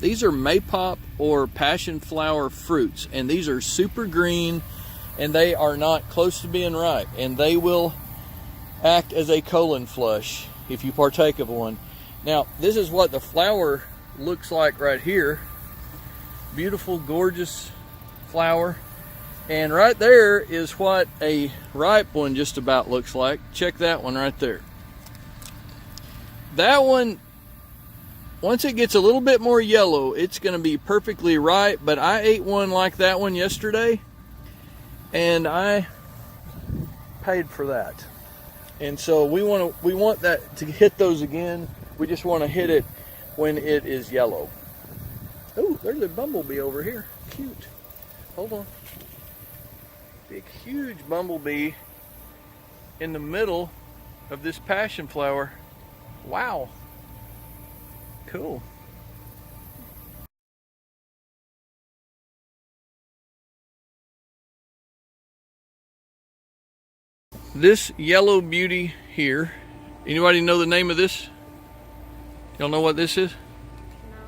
These are Maypop or passion flower fruits, and these are super green, and they are not close to being ripe, and they will act as a colon flush if you partake of one. Now, this is what the flower looks like right here. Beautiful, gorgeous flower. And right there is what a ripe one just about looks like. Check that one right there. That one, once it gets a little bit more yellow, it's going to be perfectly ripe. But I ate one like that one yesterday, and I paid for that. And so we want that to hit those again. We just want to hit it when it is yellow. Oh, there's a bumblebee over here. Cute. Hold on. Big, huge bumblebee in the middle of this passion flower. Wow. Cool. This yellow beauty here, anybody know the name of this? Y'all know what this is? No.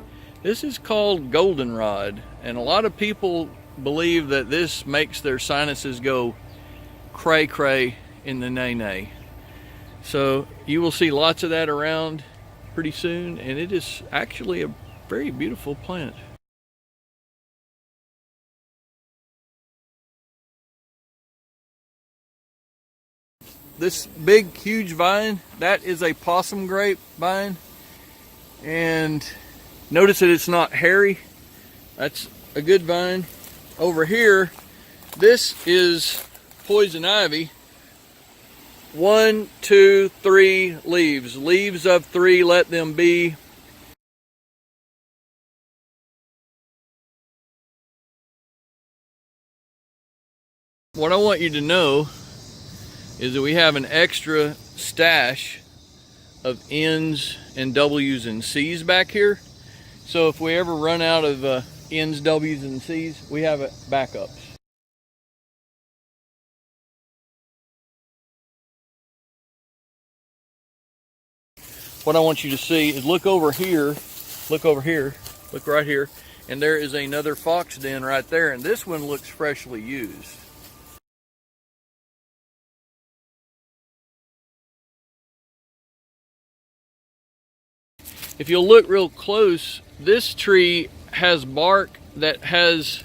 This is called Goldenrod, and a lot of people believe that this makes their sinuses go cray cray in the nay-nay. So you will see lots of that around pretty soon, and it is actually a very beautiful plant. This big huge vine, that is a possum grapevine, and notice that it's not hairy. That's a good vine. Over here, this is poison ivy. 1, 2, 3 leaves. Leaves of 3, let them be. What I want you to know is that we have an extra stash of N's and W's and C's back here. So if we ever run out of N's, W's, and C's, we have backups. What I want you to see is look over here, look right here, and there is another fox den right there, and this one looks freshly used. If you'll look real close, this tree has bark that has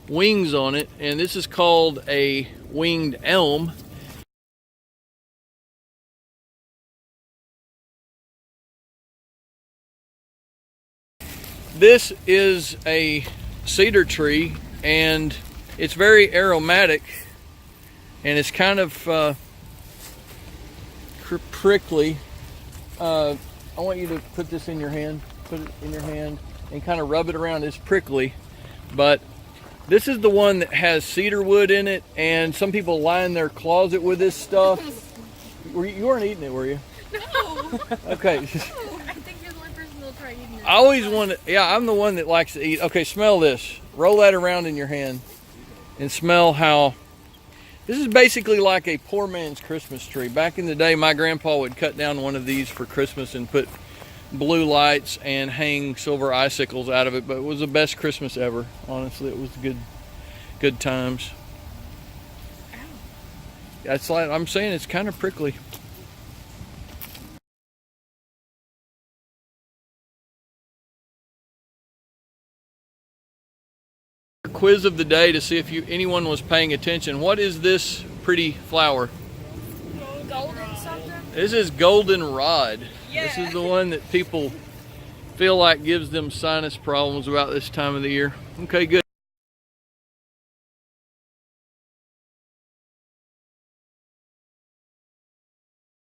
wings on it, and this is called a winged elm. This is a cedar tree, and it's very aromatic, and it's kind of prickly. I want you to put this in your hand, put it in your hand, and kind of rub it around. It's prickly, but this is the one that has cedar wood in it, and some people line their closet with this stuff. You weren't eating it, were you? No. Okay. No, I think you're the only person that'll try eating it. I always want to, yeah, I'm the one that likes to eat. Okay, smell this. Roll that around in your hand and smell how, this is basically like a poor man's Christmas tree. Back in the day, my grandpa would cut down one of these for Christmas and put blue lights and hang silver icicles out of it, but it was the best Christmas ever. Honestly, it was good times. That's like I'm saying, it's kind of prickly. Quiz of the day to see if anyone was paying attention. What is this pretty flower? Golden something? This is goldenrod. Yeah. This is the one that people feel like gives them sinus problems about this time of the year. Okay, good.